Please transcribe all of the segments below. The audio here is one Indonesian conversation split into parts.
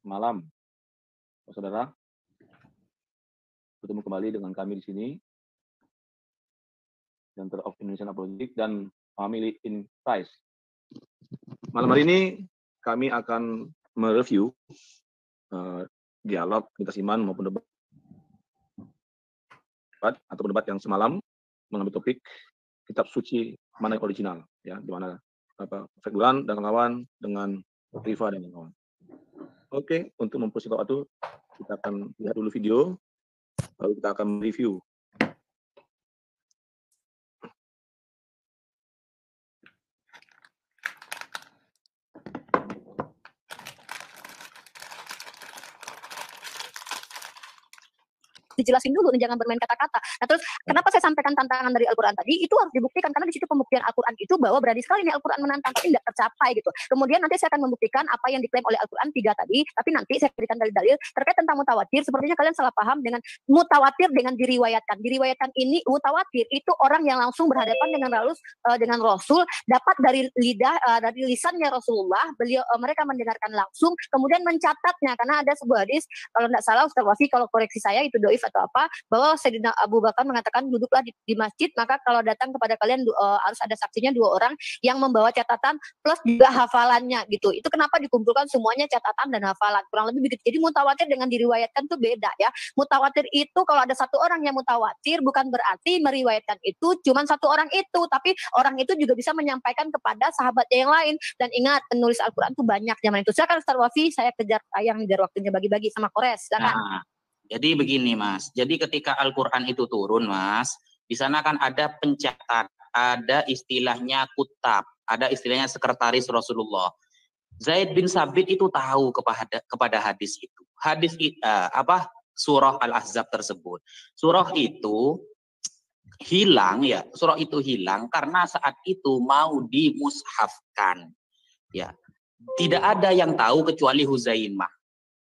malam, saudara. Bertemu kembali dengan kami di sini, Center of Indonesian Apologetic dan Family in Christ. Malam hari ini kami akan mereview dialog lintas iman maupun debat atau debat yang semalam mengambil topik kitab suci mana yang original, ya, di mana Fegduran dan kawan-kawan dengan Riva dan kawan-kawan. Oke, untuk mempersingkat waktu, kita akan lihat dulu video, lalu kita akan review. Dijelasin dulu, jangan bermain kata-kata. Nah terus kenapa saya sampaikan tantangan dari Al-Quran tadi, itu harus dibuktikan, karena di situ pembuktian Al-Quran itu bahwa berani sekali nih Al-Quran menantang, tapi tidak tercapai gitu. Kemudian nanti saya akan membuktikan apa yang diklaim oleh Al-Quran 3 tadi, tapi nanti saya berikan dalil-dalil terkait tentang mutawatir. Sepertinya kalian salah paham dengan mutawatir dengan diriwayatkan. Diriwayatkan ini, mutawatir itu orang yang langsung berhadapan dengan Rasul, dapat dari lidah, dari lisannya Rasulullah, mereka mendengarkan langsung, kemudian mencatatnya, karena ada sebuah hadis, kalau tidak salah Ustaz Wafi, kalau koreksi saya itu doif atau apa, bahwa Sayyidina Abu Bakar mengatakan duduklah di masjid, maka kalau datang kepada kalian harus ada saksinya 2 orang yang membawa catatan plus juga hafalannya gitu. Itu kenapa dikumpulkan semuanya catatan dan hafalan, kurang lebih begitu. Jadi mutawatir dengan diriwayatkan itu beda ya. Mutawatir itu kalau ada 1 orang yang mutawatir bukan berarti meriwayatkan itu cuma 1 orang itu, tapi orang itu juga bisa menyampaikan kepada sahabatnya yang lain. Dan ingat, penulis Al-Quran itu banyak zaman itu. Silakan Ustaz Wafi, saya kejar tayang biar waktunya bagi-bagi sama Kores. Silakan. Nah, jadi begini Mas, jadi ketika Al-Quran itu turun Mas, di sana kan ada pencatat, ada istilahnya kutab, ada istilahnya sekretaris Rasulullah. Zaid bin Sabit itu tahu kepada hadis itu. Surah Al-Ahzab tersebut. Surah itu hilang ya, surah itu hilang karena saat itu mau dimushafkan. Ya. Tidak ada yang tahu kecuali Huzaimah.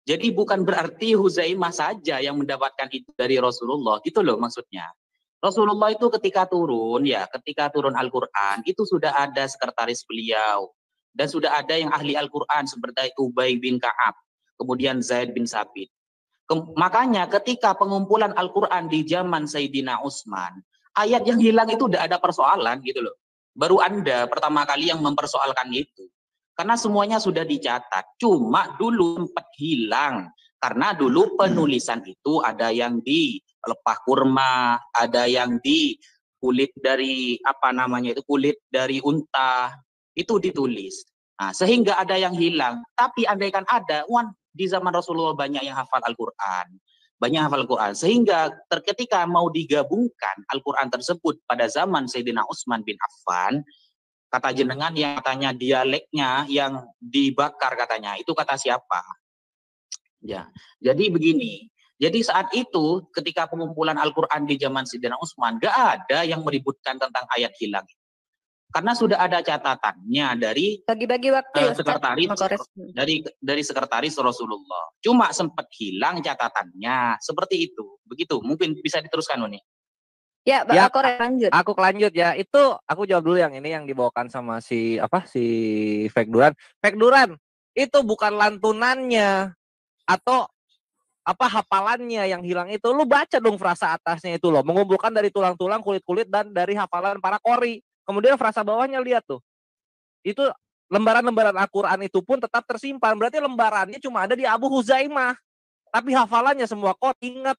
Jadi bukan berarti Huzaimah saja yang mendapatkan itu dari Rasulullah, gitu loh maksudnya. Rasulullah itu ketika turun Al-Quran, itu sudah ada sekretaris beliau. Dan sudah ada yang ahli Al-Quran seperti Ubay bin Ka'ab, kemudian Zaid bin Sabit. Makanya ketika pengumpulan Al-Quran di zaman Sayyidina Utsman, ayat yang hilang itu udah ada persoalan gitu loh. Baru Anda pertama kali yang mempersoalkan itu. Karena semuanya sudah dicatat, cuma dulu sempat hilang. Karena dulu penulisan itu ada yang di lepah kurma, ada yang di kulit dari kulit dari unta, itu ditulis. Nah, sehingga ada yang hilang. Tapi andaikan ada, di zaman Rasulullah banyak yang hafal Al-Quran. Sehingga ketika mau digabungkan Al-Quran tersebut pada zaman Sayyidina Utsman bin Affan, kata jenengan yang katanya dialeknya yang dibakar katanya, itu kata siapa? Ya, jadi begini. Jadi saat itu ketika pengumpulan Al-Quran di zaman Sayyidina Utsman, gak ada yang meributkan tentang ayat hilang. Karena sudah ada catatannya dari bagi-bagi waktu sekretaris dari sekretaris Rasulullah. Cuma sempat hilang catatannya, seperti itu. Begitu. Mungkin bisa diteruskan nih. Ya, lanjut. Aku lanjut ya. Itu aku jawab dulu yang ini yang dibawakan sama si Fegduran. Fegduran itu bukan lantunannya atau hafalannya yang hilang itu. Lu baca dong frasa atasnya itu loh, mengumpulkan dari tulang-tulang, kulit-kulit dan dari hafalan para qori. Kemudian frasa bawahnya lihat tuh. Itu lembaran-lembaran Al-Qur'an itu pun tetap tersimpan. Berarti lembarannya cuma ada di Abu Huzaimah. Tapi hafalannya semua qori. Ingat.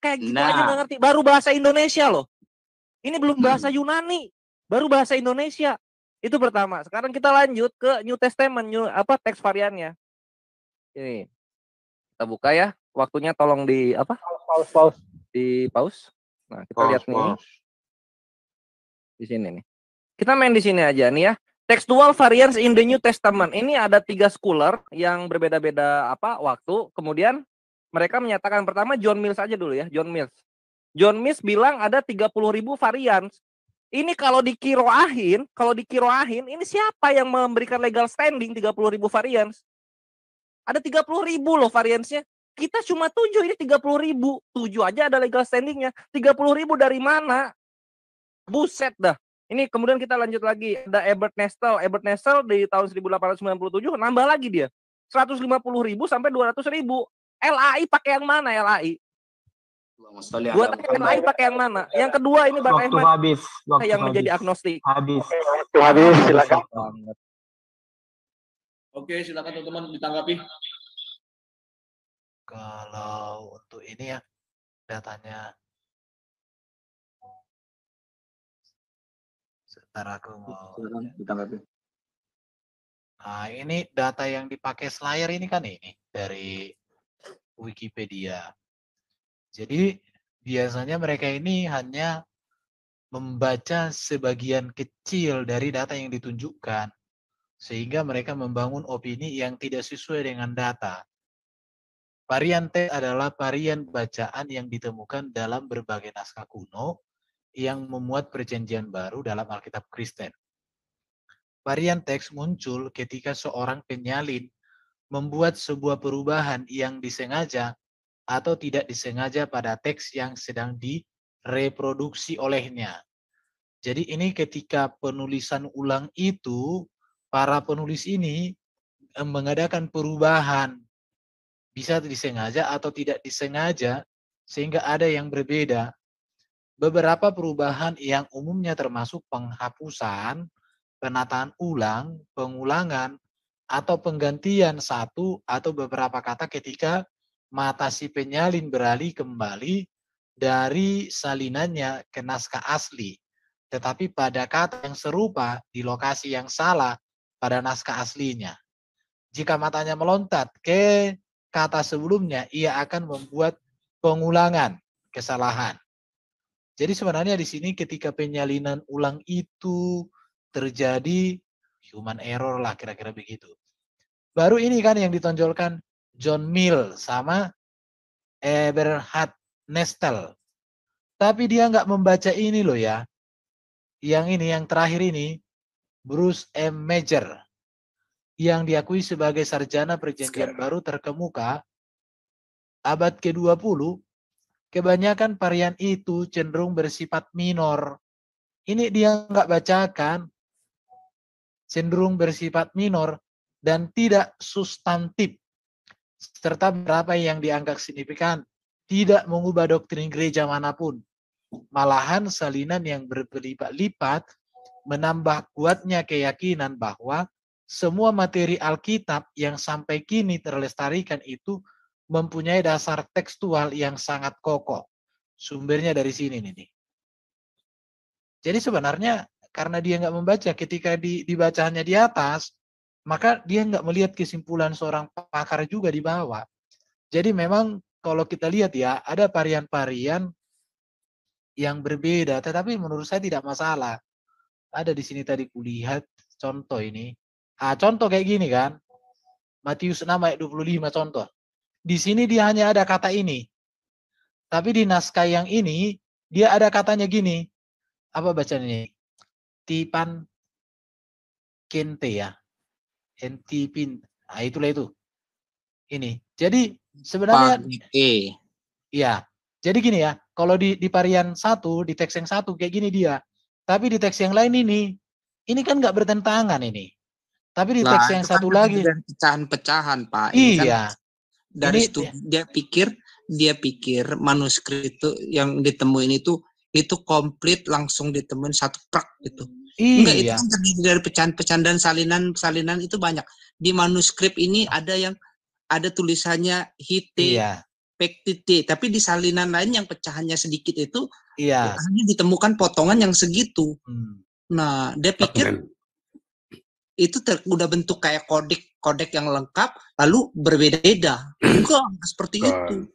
Kayak gitu aja nggak ngerti. Baru bahasa Indonesia loh. Ini belum bahasa Yunani. Baru bahasa Indonesia. Itu pertama. Sekarang kita lanjut ke New Testament. Teks variannya. Ini. Kita buka ya. Waktunya tolong di pause. Di pause. Nah, kita lihat nih. Di sini nih. Kita main di sini aja nih ya. Textual variants in the New Testament. Ini ada 3 scholar yang berbeda-beda waktu. Kemudian mereka menyatakan pertama John Mills aja dulu ya, John Mills. John Mills bilang ada 30.000 varians. Ini kalau dikiroahin, ini siapa yang memberikan legal standing 30.000 varians? Ada 30.000 loh variansnya. Kita cuma 7, ini 30.000. 7 aja ada legal standingnya. 30.000 dari mana? Buset dah. Ini kemudian kita lanjut lagi. Ada Ebert Nestel di tahun 1897 nambah lagi dia. 150.000 sampai 200.000. LAI pakai yang mana LAI? Gua tanya LAI pakai yang mana? Yang kedua ini pakai Waktu yang mana? habis. Waktu Yang habis. menjadi agnostik. Habis. Waktu habis, silakan. Oke, silakan teman-teman ditanggapi. Kalau untuk ini ya datanya, sebentar aku mau. Silakan ditanggapi. Nah, ini data yang dipakai Slayer ini kan ini dari Wikipedia. Jadi biasanya mereka ini hanya membaca sebagian kecil dari data yang ditunjukkan, sehingga mereka membangun opini yang tidak sesuai dengan data. Varian teks adalah varian bacaan yang ditemukan dalam berbagai naskah kuno yang memuat perjanjian baru dalam Alkitab Kristen. Varian teks muncul ketika seorang penyalin membuat sebuah perubahan yang disengaja atau tidak disengaja pada teks yang sedang direproduksi olehnya. Jadi ini ketika penulisan ulang itu, para penulis ini mengadakan perubahan, bisa disengaja atau tidak disengaja, sehingga ada yang berbeda. Beberapa perubahan yang umumnya termasuk penghapusan, penataan ulang, pengulangan, atau penggantian satu atau beberapa kata ketika mata si penyalin beralih kembali dari salinannya ke naskah asli, tetapi pada kata yang serupa di lokasi yang salah pada naskah aslinya. Jika matanya meloncat ke kata sebelumnya, ia akan membuat pengulangan kesalahan. Jadi sebenarnya di sini ketika penyalinan ulang itu terjadi human error lah, kira-kira begitu. Baru ini kan yang ditonjolkan John Mill sama Eberhard Nestel. Tapi dia nggak membaca ini loh ya. Yang ini, yang terakhir ini, Bruce M. Major, yang diakui sebagai sarjana perjanjian baru terkemuka abad ke-20, kebanyakan varian itu cenderung bersifat minor. Ini dia nggak bacakan, cenderung bersifat minor dan tidak substantif, serta beberapa yang dianggap signifikan, tidak mengubah doktrin gereja manapun. Malahan salinan yang berlipat-lipat menambah kuatnya keyakinan bahwa semua materi Alkitab yang sampai kini terlestarikan itu mempunyai dasar tekstual yang sangat kokoh. Sumbernya dari sini nih. Jadi sebenarnya karena dia nggak membaca, ketika dibacaannya di atas, maka dia nggak melihat kesimpulan seorang pakar juga di bawah. Jadi memang kalau kita lihat ya, ada varian-varian yang berbeda, tetapi menurut saya tidak masalah. Ada di sini tadi kulihat contoh ini. Contoh kayak gini kan. Matius 6 ayat 25 contoh. Di sini dia hanya ada kata ini. Tapi di naskah yang ini, dia ada katanya gini. Apa bacanya ini? Tipan kente ya. Entipin. Itulah itu. Ini. Jadi sebenarnya iya. Jadi gini ya, kalau di varian satu, di teks yang satu kayak gini dia. Tapi di teks yang lain ini kan nggak bertentangan ini. Tapi di teks yang satu lagi pecahan-pecahan, Pak. Iya. Dari situ dia pikir manuskrip itu yang ditemuin itu komplit langsung ditemuin satu prak gitu. Enggak, itu kan terdiri dari pecahan-pecahan dan salinan itu banyak. Di manuskrip ini ada yang ada tulisannya hite, pektite, tapi di salinan lain yang pecahannya sedikit itu hanya ditemukan potongan yang segitu. Nah, dia pikir itu udah bentuk kayak kodek yang lengkap, lalu berbeda-beda. Bukan seperti itu.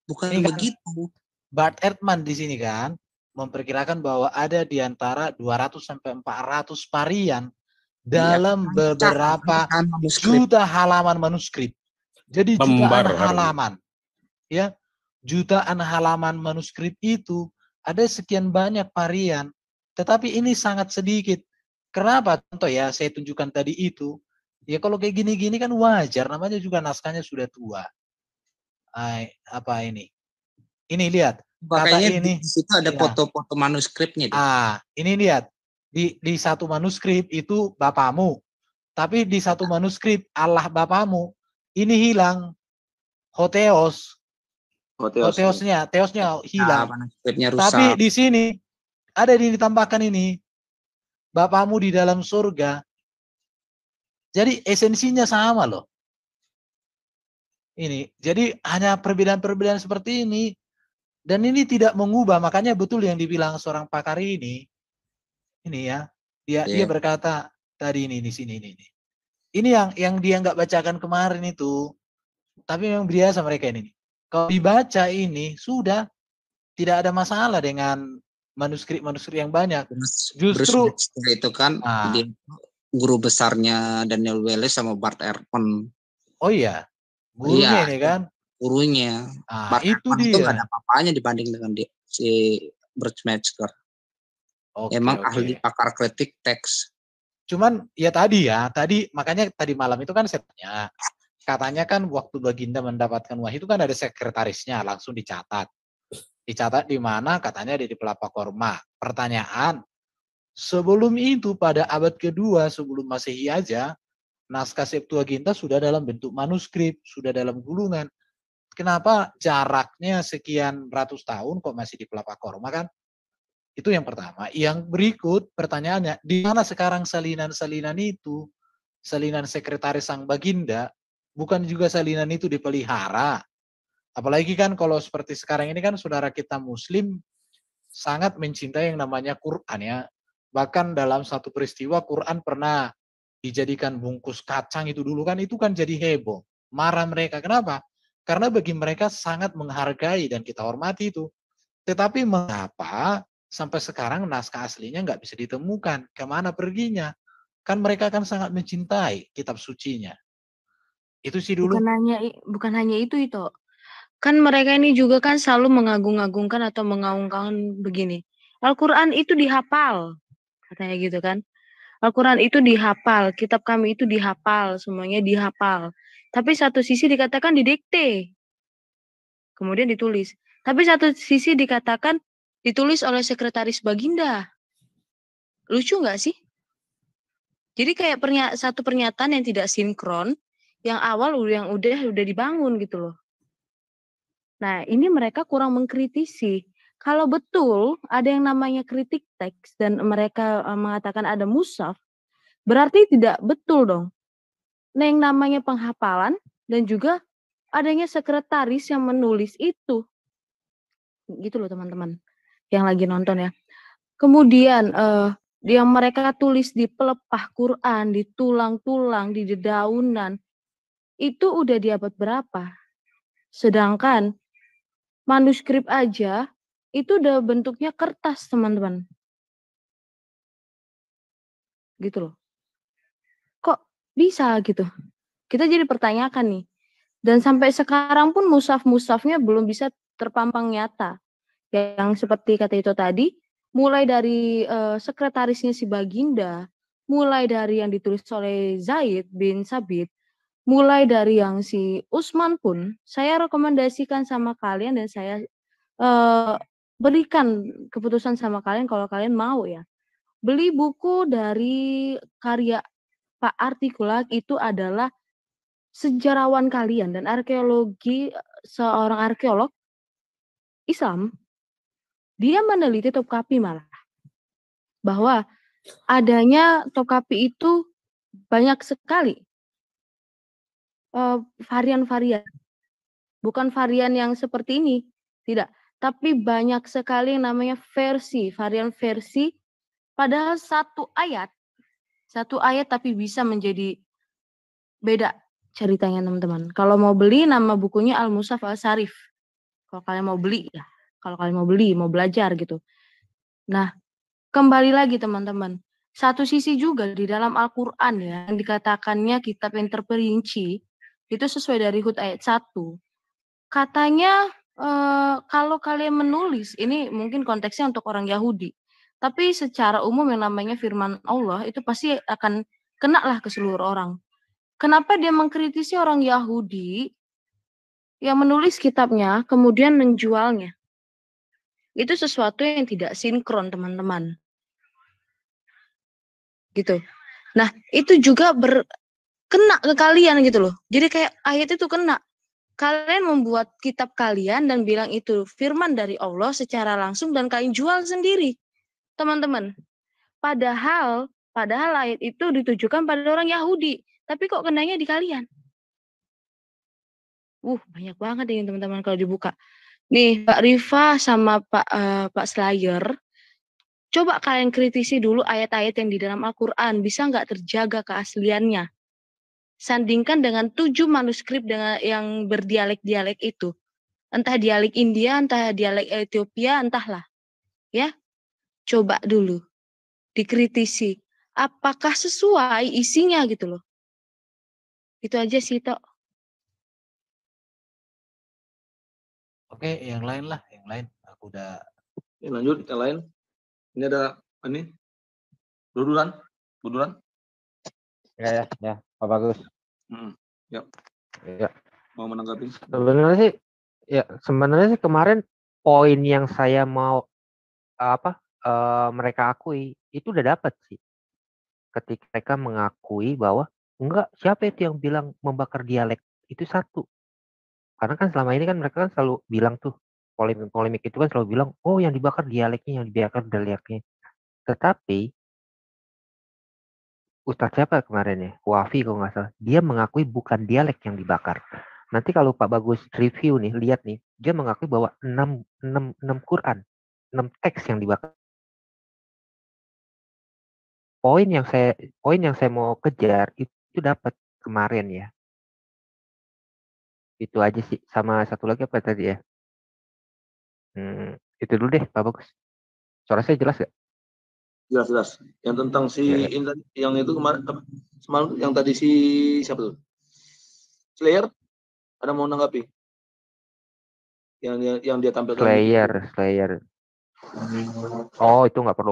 Bukan ini begitu. Bart Ehrman di sini kan memperkirakan bahwa ada di antara 200 sampai 400 varian dalam beberapa juta halaman manuskrip. Jadi jutaan halaman. Ya, jutaan halaman manuskrip itu ada sekian banyak varian, tetapi ini sangat sedikit. Kenapa? Contoh ya, saya tunjukkan tadi itu. Ya kalau kayak gini-gini kan wajar, namanya juga naskahnya sudah tua. Apa ini? Ini lihat. Makanya di situ ada foto-foto manuskripnya. Ini lihat. Di satu manuskrip itu bapamu. Tapi di satu manuskrip Allah Bapamu ini hilang. Hotheos. Teosnya hilang. Manuskripnya Tapi rusak. di sini ada ditambahkan ini. Bapamu di dalam surga. Jadi esensinya sama loh. Ini. Jadi hanya perbedaan-perbedaan seperti ini. Dan ini tidak mengubah. Makanya betul yang dibilang seorang pakar ini. Ini ya. Dia berkata tadi ini di sini ini. Ini yang dia nggak bacakan kemarin itu. Tapi memang biasa mereka ini. Kalau dibaca ini sudah tidak ada masalah dengan manuskrip-manuskrip yang banyak. Justru itu kan dia guru besarnya Daniel Welles sama Bart Ehrman. Oh iya, gurunya ini kan. Gurunya. Bart itu Ehrman dia. itu nggak ada apa-apanya dibanding dengan si Bruce Metzger. Emang ahli pakar kritik teks. Cuman ya tadi makanya tadi malam itu kan saya tanya. Katanya kan waktu Baginda mendapatkan wahyu itu kan ada sekretarisnya, langsung dicatat. Dicatat di mana? Katanya ada di Pelapa Korma. Pertanyaan, sebelum itu pada abad kedua sebelum Masehi aja, naskah Septuaginta sudah dalam bentuk manuskrip, sudah dalam gulungan. Kenapa jaraknya sekian ratus tahun kok masih di Pelapa Korma kan? Itu yang pertama. Yang berikut pertanyaannya, di mana sekarang salinan-salinan itu? Salinan sekretaris Sang Baginda, bukan juga salinan itu dipelihara. Apalagi kan kalau seperti sekarang ini kan saudara kita Muslim sangat mencintai yang namanya Quran ya. Bahkan dalam satu peristiwa Quran pernah dijadikan bungkus kacang itu dulu kan, itu kan jadi heboh. Marah mereka. Kenapa? Karena bagi mereka sangat menghargai dan kita hormati itu. Tetapi mengapa sampai sekarang naskah aslinya nggak bisa ditemukan? Kemana perginya? Kan mereka kan sangat mencintai kitab sucinya. Itu sih dulu. Bukan hanya itu. Kan mereka ini juga kan selalu mengagung-agungkan atau mengaung-agungkan begini. Al-Quran itu dihafal. Katanya gitu kan. Al-Quran itu dihafal. Kitab kami itu dihafal. Semuanya dihafal. Tapi satu sisi dikatakan didikte. Kemudian ditulis. Tapi satu sisi dikatakan ditulis oleh sekretaris Baginda. Lucu nggak sih? Jadi kayak satu pernyataan yang tidak sinkron. Yang awal yang udah dibangun gitu loh. Nah, ini mereka kurang mengkritisi. Kalau betul ada yang namanya kritik teks dan mereka mengatakan ada mushaf, berarti tidak betul dong. Nah, yang namanya penghafalan dan juga adanya sekretaris yang menulis itu. Gitu loh teman-teman yang lagi nonton ya. Kemudian yang mereka tulis di pelepah Quran, di tulang-tulang, di dedaunan, itu udah di abad berapa? Sedangkan manuskrip aja itu udah bentuknya kertas, teman-teman. Gitu loh. Kok bisa gitu? Kita jadi pertanyakan nih. Dan sampai sekarang pun mushaf-mushafnya belum bisa terpampang nyata. Yang seperti kata itu tadi, mulai dari sekretarisnya si Baginda, mulai dari yang ditulis oleh Zaid bin Sabit, mulai dari yang si Utsman pun, saya rekomendasikan sama kalian dan saya berikan keputusan sama kalian kalau kalian mau ya. Beli buku dari karya Pak Artikulak, itu adalah sejarawan kalian dan arkeologi, seorang arkeolog Islam. Dia meneliti Topkapi malah. Bahwa adanya Topkapi itu banyak sekali varian-varian. Bukan varian yang seperti ini, tidak. Tapi banyak sekali yang namanya versi, varian versi. Padahal satu ayat tapi bisa menjadi beda ceritanya teman-teman. Kalau mau beli nama bukunya Al-Mushaf Al-Sarif. Kalau kalian mau beli ya. Kalau kalian mau beli, mau belajar gitu. Nah, kembali lagi teman-teman. Satu sisi juga di dalam Al-Quran ya, yang dikatakannya kitab yang terperinci, itu sesuai dari Hud ayat 1. Katanya kalau kalian menulis, ini mungkin konteksnya untuk orang Yahudi. Tapi secara umum yang namanya firman Allah itu pasti akan kena lah ke seluruh orang. Kenapa dia mengkritisi orang Yahudi yang menulis kitabnya kemudian menjualnya? Itu sesuatu yang tidak sinkron teman-teman. Gitu. Nah, itu juga kena ke kalian gitu loh. Jadi kayak ayat itu kena. Kalian membuat kitab kalian dan bilang itu firman dari Allah secara langsung dan kalian jual sendiri, teman-teman. Padahal ayat itu ditujukan pada orang Yahudi, tapi kok kenanya di kalian? Banyak banget ini teman-teman kalau dibuka. Nih, Pak Rifa sama Pak Slayer, coba kalian kritisi dulu ayat-ayat yang di dalam Al-Quran, bisa nggak terjaga keasliannya? Sandingkan dengan 7 manuskrip dengan yang berdialek-dialek itu. Entah dialek India, entah dialek Ethiopia, entahlah. Ya, coba dulu dikritisi. Apakah sesuai isinya gitu loh. Itu aja sih, Tok. Oke, yang lain lah, yang lain. Aku udah. Lanjut, yang lain. Ini ada ini. Buduran. Ya, Pak Bagus. Ya. Ya. Mau menanggapi? Sebenarnya sih kemarin poin yang saya mau mereka akui itu udah dapat sih. Ketika mereka mengakui bahwa enggak, siapa itu yang bilang membakar dialek, itu satu. Karena kan selama ini kan mereka kan selalu bilang tuh, polemik itu kan selalu bilang, oh yang dibakar dialeknya, Tetapi Ustadz siapa kemarin ya, Wafi kalau nggak salah, dia mengakui bukan dialek yang dibakar. Nanti kalau Pak Bagus review nih, lihat nih, dia mengakui bahwa 6 Quran, 6 teks yang dibakar. Poin yang saya mau kejar itu dapat kemarin ya. Itu aja sih. Sama satu lagi apa tadi ya? Itu dulu deh Pak Bagus. Suara saya jelas gak? Jelas. Yang tentang yang itu kemarin semalam yang tadi si siapa tuh? Slayer ada mau nanggapi? Yang dia tampilkan Slayer. Oh, itu nggak perlu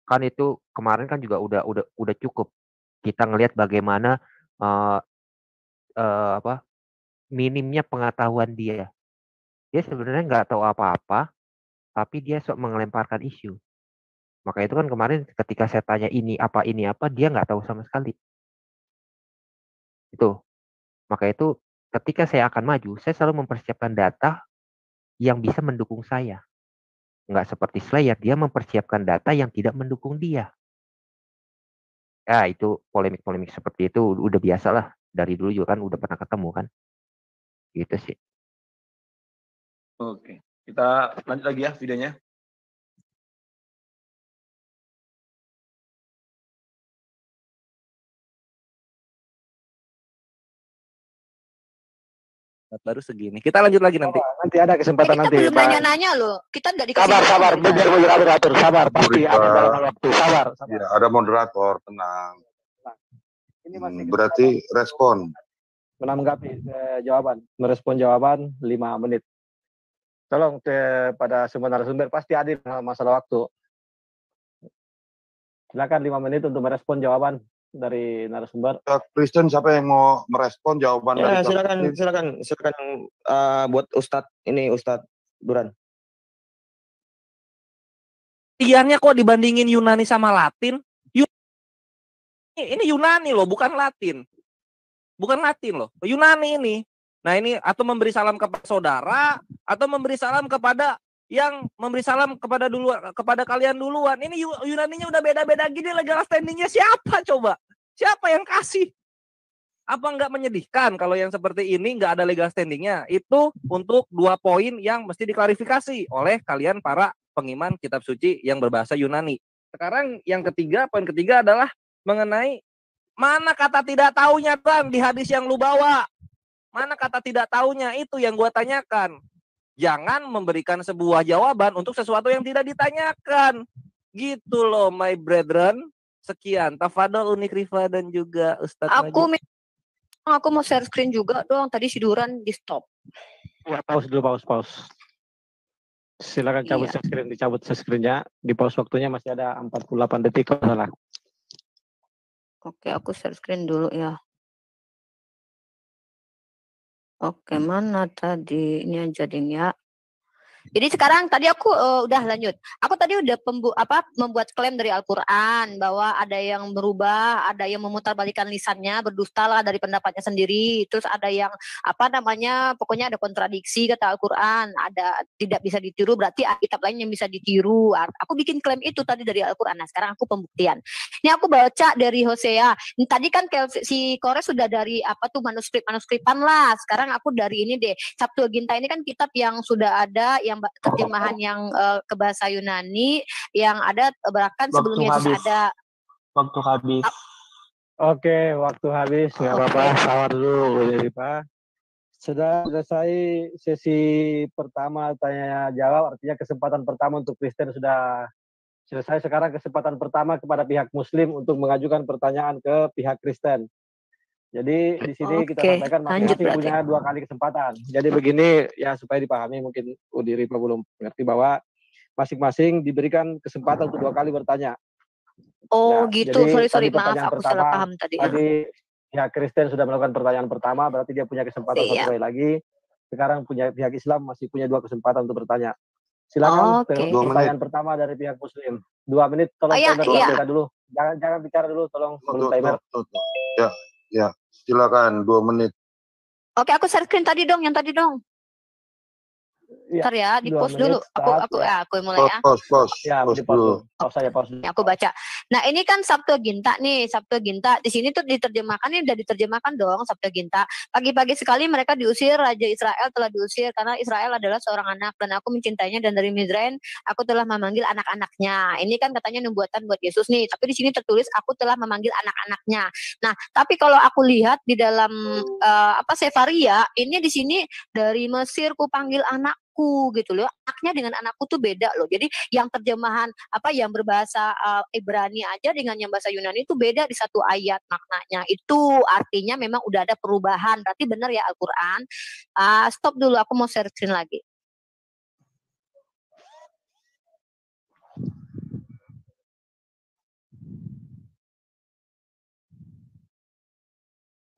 kan itu kemarin kan juga udah cukup kita ngelihat bagaimana minimnya pengetahuan dia sebenarnya nggak tahu apa-apa, tapi dia sok mengelemparkan isu. Maka itu kan kemarin ketika saya tanya ini apa dia nggak tahu sama sekali. Itu maka itu ketika saya akan maju, saya selalu mempersiapkan data yang bisa mendukung saya. Nggak seperti Slayer, dia mempersiapkan data yang tidak mendukung dia. Ya, itu polemik seperti itu udah biasa lah. Dari dulu juga kan udah pernah ketemu kan. Gitu sih. Oke. Kita lanjut lagi ya videonya. Baru segini. Kita lanjut lagi nanti. Nanti ada kesempatan Kita nanti. belum nanya-nanya loh. Kita nggak dikasih. Sabar. Biar moderator. Sabar. Pasti ada waktu. Sabar. Ya, ada moderator, tenang. Ini masih Berarti respon. menanggapi merespon jawaban 5 menit. Tolong pada semua narasumber pasti adil masalah waktu. Silakan 5 menit untuk merespon jawaban dari narasumber. Kristen, siapa yang mau merespon jawaban dari silakan buat Ustadz Duran. Tiannya kok dibandingin Yunani sama Latin? Ini Yunani loh, bukan Latin. Bukan Latin loh, Yunani ini. Nah ini atau memberi salam kepada saudara atau memberi salam kepada yang memberi salam kepada kalian duluan. Ini Yunaninya udah beda-beda gini, legal standingnya siapa coba? Siapa yang kasih? Apa nggak menyedihkan kalau yang seperti ini nggak ada legal standingnya? Itu untuk 2 poin yang mesti diklarifikasi oleh kalian para pengiman kitab suci yang berbahasa Yunani. Sekarang yang ketiga, poin ketiga adalah mengenai mana kata tidak taunya kan di hadis yang lu bawa. Mana kata tidak taunya, itu yang gua tanyakan. Jangan memberikan sebuah jawaban untuk sesuatu yang tidak ditanyakan. Gitu loh my brethren. Sekian. Tafadol Unik Rifa dan juga Ustadz Aku mau share screen juga dong. Tadi si Duran di stop. Ya, pause. Silakan dicabut share screen-nya. Di pause waktunya masih ada 48 detik kalau salah. Oke, aku share screen dulu ya. Oke, mana tadi? Ini yang jadinya. Jadi sekarang tadi aku udah lanjut. Aku tadi udah membuat klaim dari Al-Qur'an bahwa ada yang berubah, ada yang memutarbalikan lisannya, berdusta lah dari pendapatnya sendiri. Terus ada yang pokoknya ada kontradiksi kata Al-Qur'an, ada tidak bisa ditiru berarti kitab lain yang bisa ditiru. Aku bikin klaim itu tadi dari Al-Qur'an. Nah, sekarang aku pembuktian. Ini aku baca dari Hosea. Tadi kan si Kores sudah dari manuskrip-manuskripan lah. Sekarang aku dari ini deh. Septuaginta ini kan kitab yang sudah ada yang terjemahan yang ke bahasa Yunani yang ada bahkan sebelum Yesus ada. Waktu habis. Oke, waktu habis, nggak apa-apa. Sabar dulu, Pak. Sudah selesai sesi pertama tanya jawab, artinya kesempatan pertama untuk Kristen sudah selesai. Sekarang kesempatan pertama kepada pihak Muslim untuk mengajukan pertanyaan ke pihak Kristen. Jadi di sini kita sampaikan masing-masing punya 2 kali kesempatan. Jadi begini ya supaya dipahami, mungkin Ripa belum mengerti bahwa masing-masing diberikan kesempatan untuk 2 kali bertanya. Oh ya, gitu, sorry maaf aku salah paham tadi. Tadi pihak Kristen sudah melakukan pertanyaan pertama, berarti dia punya kesempatan 1 kali lagi. Sekarang pihak Islam masih punya 2 kesempatan untuk bertanya. Silakan pertanyaan pertama dari pihak Muslim. 2 menit, tolong timer dulu. Jangan bicara dulu, tolong belum timer. Ya, silakan 2 menit. Oke, aku share screen yang tadi dong. Ntar ya, di post dulu. Aku mulai ya. Pause dulu. Aku baca. Nah, ini kan Septuaginta nih, Septuaginta. Di sini tuh diterjemahkan, ini udah diterjemahkan dong Septuaginta. Pagi-pagi sekali mereka diusir, Raja Israel telah diusir karena Israel adalah seorang anak dan aku mencintainya dan dari Mizraim aku telah memanggil anak-anaknya. Ini kan katanya nubuatan buat Yesus nih, tapi di sini tertulis aku telah memanggil anak-anaknya. Nah, tapi kalau aku lihat di dalam Sefaria, ini di sini dari Mesir ku panggil anakku gitu loh. Anaknya dengan anakku tuh beda loh. Jadi yang terjemahan yang berbahasa Ibrani aja dengan yang bahasa Yunani itu beda di satu ayat maknanya. Itu artinya memang udah ada perubahan. Berarti benar ya Al-Qur'an. Stop dulu, aku mau share screen lagi.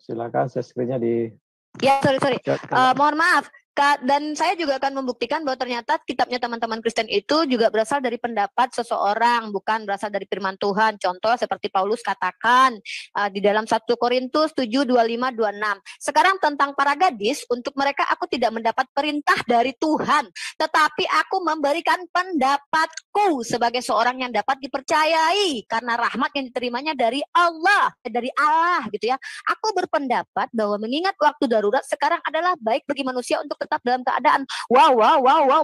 Silakan share screen-nya di. Ya, sorry. Mohon maaf. Dan saya juga akan membuktikan bahwa ternyata kitabnya teman-teman Kristen itu juga berasal dari pendapat seseorang, bukan berasal dari firman Tuhan. Contoh seperti Paulus katakan di dalam 1 Korintus 7:25-26. Sekarang tentang para gadis, untuk mereka aku tidak mendapat perintah dari Tuhan, tetapi aku memberikan pendapatku sebagai seorang yang dapat dipercayai karena rahmat yang diterimanya dari Allah gitu ya. Aku berpendapat bahwa mengingat waktu darurat sekarang adalah baik bagi manusia untuk tetap dalam keadaan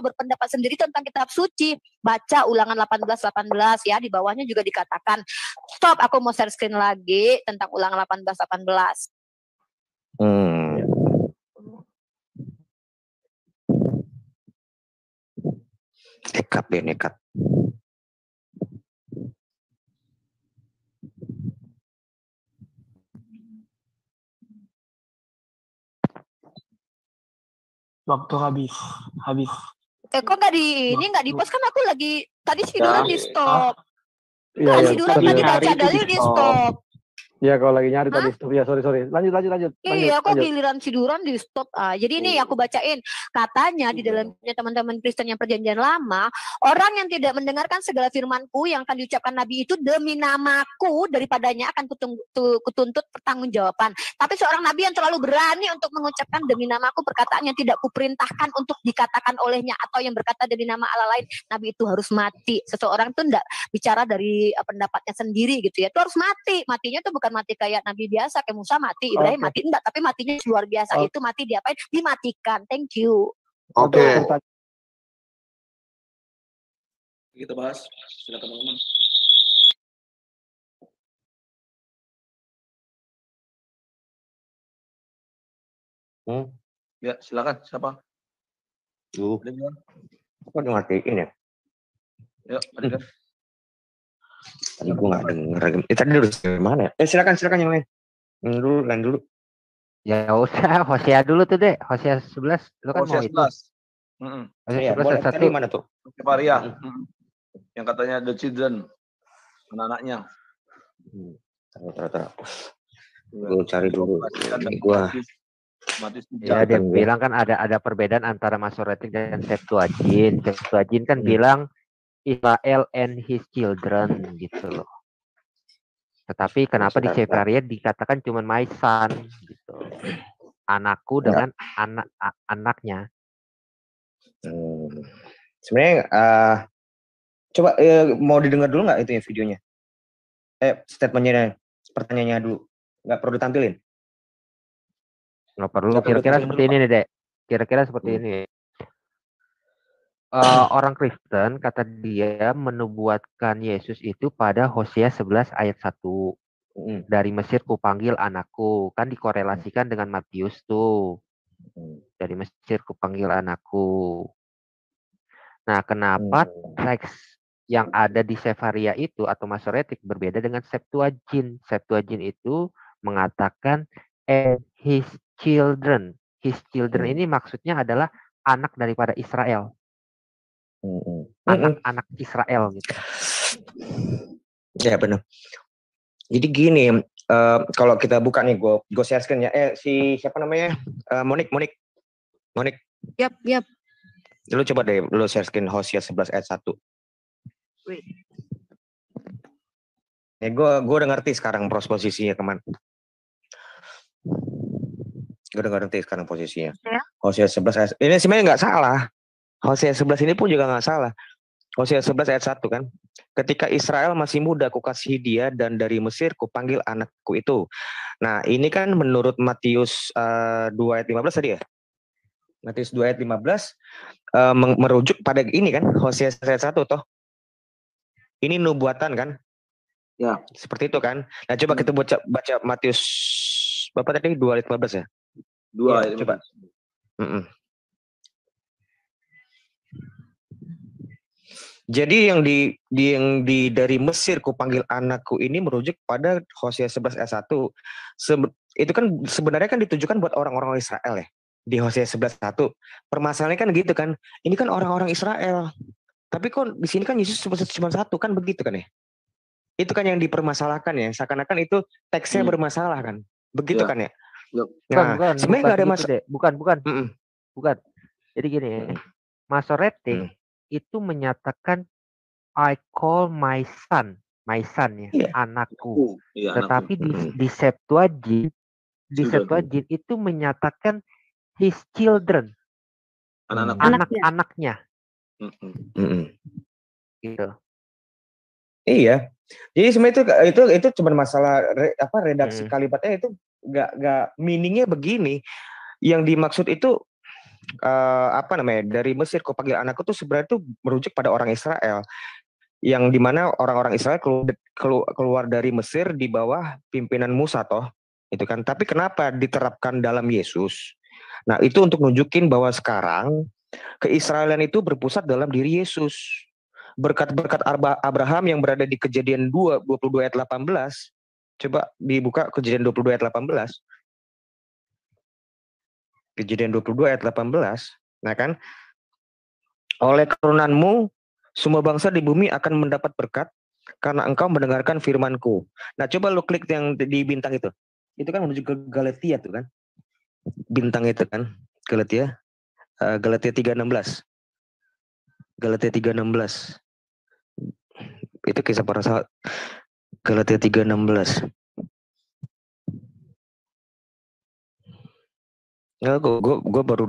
berpendapat sendiri tentang kitab suci. Baca Ulangan 18:18 ya, di bawahnya juga dikatakan. Stop, aku mau share screen lagi tentang Ulangan 18:18. Nekat. Waktu habis. Kok nggak di post kan aku lagi tadi tiduran di stop. Tiduran tadi baca dalil di stop. Ya kalau lagi nyari tadi stop. Ya sorry. Lanjut. Iya, kok giliran tiduran di stop. Jadi ini aku bacain. Katanya di dalamnya teman-teman Kristen yang perjanjian lama, orang yang tidak mendengarkan segala firmanku yang akan diucapkan Nabi itu demi namaku, daripadanya akan kutuntut pertanggungjawaban. Tapi seorang Nabi yang terlalu berani untuk mengucapkan demi namaku perkataan yang tidak kuperintahkan untuk dikatakan olehnya, atau yang berkata demi nama Allah lain, Nabi itu harus mati. Seseorang itu tidak bicara dari pendapatnya sendiri gitu ya. Itu harus mati. Matinya itu bukan mati kayak Nabi biasa, kayak Musa mati, Ibrahim mati, enggak, tapi matinya luar biasa. Itu mati diapain? Dimatikan. Thank you. Oke. Kita bahas. Silakan teman-teman. Ya, silakan. Siapa? Kok dimatiin ya? Ya, ada. Tadi gue nggak denger. Tadi harus gimana? Silakan yang lain. Lain dulu. Ya usah, Hosea dulu tuh deh. Hosea 11. Lu kan Hosea mau 11. Hosea 11 tadi mana tuh? Sefaria. Yang katanya the children, anak-anaknya. Taruh. Gue cari dulu. Ini gue Matius Ya 3. dia bilang kan ada perbedaan antara Masoretic dan Septuagint. Septuagint kan bilang Israel and his children gitu loh. Tetapi kenapa di Sefaria dikatakan cuma my son gitu. Anakku dengan anaknya. Sebenarnya coba mau didengar dulu nggak itu ya videonya? Statementnya, pertanyaannya dulu. Nggak perlu ditampilin? Nggak perlu. Kira-kira seperti ini nih, Dek. Kira-kira seperti ini. Orang Kristen kata dia menubuatkan Yesus itu pada Hosea 11 ayat 1. Dari Mesir kupanggil anakku. Kan dikorelasikan dengan Matius tuh. Dari Mesir kupanggil anakku. Nah, kenapa teks yang ada di Sefaria itu atau Masoretic berbeda dengan Septuagint? Septuagint itu mengatakan and his children. His children ini maksudnya adalah anak daripada Israel. Anak-anak Israel gitu. Ya benar. Jadi gini, kalau kita buka nih, gue share screen ya. Si siapa namanya? Monik. Yap. Lu coba deh, lu share screen Hosea 11 ayat 1. Wait. Ya, gue udah ngerti sekarang posisinya teman. Gue udah ngerti sekarang posisinya. Ya. Hosea 11 ayat, ini sebenarnya nggak salah. Hosea 11 ini pun juga nggak salah. Hosea 11 ayat 1 kan. Ketika Israel masih muda, kukasihi dia, dan dari Mesir kupanggil anakku itu. Nah, ini kan menurut Matius 2 ayat 15 tadi ya. Matius 2 ayat 15 merujuk pada ini kan, Hosea ayat 1 toh. Ini nubuatan kan? Ya. Seperti itu kan. Nah, coba kita baca Matius Bapak tadi 2 ayat 15 ya. 2 ayat 15. Coba. Jadi yang di dari Mesir kupanggil anakku ini merujuk pada Hosea 11 ayat 1. Itu kan sebenarnya kan ditujukan buat orang-orang Israel ya. Di Hosea 11 ayat 1. Permasalahannya kan gitu kan. Ini kan orang-orang Israel. Tapi kok di sini kan Yesus cuma satu kan begitu kan ya. Itu kan yang dipermasalahkan ya. Seakan-akan itu teksnya bermasalah kan. Begitu kan ya. Nah, sebenarnya nggak ada masalah. Bukan. Jadi gini, Masoretic itu menyatakan I call my son ya, anakku. Tetapi di Septuagint, itu menyatakan his children, anak-anaknya. Gitu. Iya. Jadi sebenarnya itu cuma masalah redaksi kalimatnya itu nggak meaningnya begini. Yang dimaksud itu dari Mesir kau panggil anakku tuh sebenarnya tuh merujuk pada orang Israel yang dimana orang-orang Israel keluar dari Mesir di bawah pimpinan Musa toh itu kan. Tapi kenapa diterapkan dalam Yesus? Nah itu untuk nunjukin bahwa sekarang keisraelan itu berpusat dalam diri Yesus. Berkat-berkat Abraham yang berada di Kejadian 22 ayat 18. Coba dibuka Kejadian 22 ayat 18. Kejadian 22 ayat 18, nah kan, oleh keturunanmu semua bangsa di bumi akan mendapat berkat karena engkau mendengarkan firmanku. Nah coba lu klik yang di bintang itu kan menuju ke Galatia tuh kan, bintang itu kan, Galatia 3:16, Galatia 3:16, itu kisah para sahabat, Galatia 3:16. Gue baru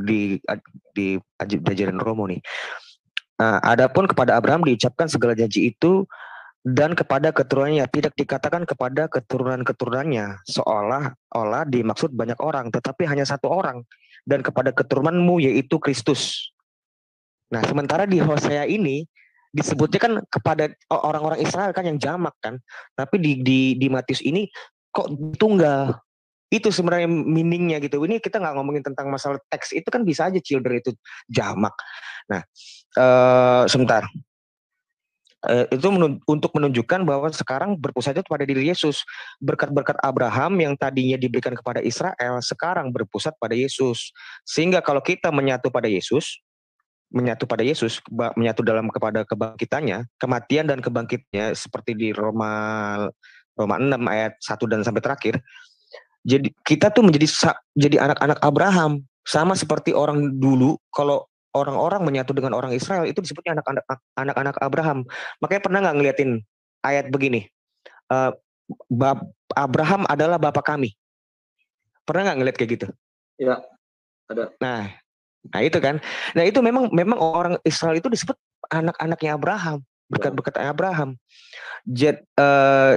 diajarin Romo nih. Adapun kepada Abraham diucapkan segala janji itu dan kepada keturunannya, tidak dikatakan kepada keturunan-keturunannya seolah-olah dimaksud banyak orang, tetapi hanya satu orang, dan kepada keturunanmu yaitu Kristus. Nah sementara di Hosea ini disebutnya kan kepada orang-orang Israel kan yang jamak kan, tapi di Matius ini kok tunggal. Itu sebenarnya meaningnya gitu. Ini kita nggak ngomongin tentang masalah teks, itu kan bisa aja children itu jamak. Nah, sebentar. Itu untuk menunjukkan bahwa sekarang berpusat pada diri Yesus. Berkat-berkat Abraham yang tadinya diberikan kepada Israel, sekarang berpusat pada Yesus. Sehingga kalau kita menyatu pada Yesus, menyatu dalam kepada kebangkitannya, kematian dan kebangkitnya, seperti di Roma 6 ayat 1 dan sampai terakhir, Jadi kita tuh jadi anak-anak Abraham, sama seperti orang dulu. Kalau orang-orang menyatu dengan orang Israel itu disebutnya anak-anak Abraham. Makanya pernah nggak ngeliatin ayat begini? Abraham adalah bapak kami. Pernah nggak ngeliat kayak gitu? Ya, ada. Nah itu kan. Nah itu memang orang Israel itu disebut anak-anaknya Abraham, berkat Abraham.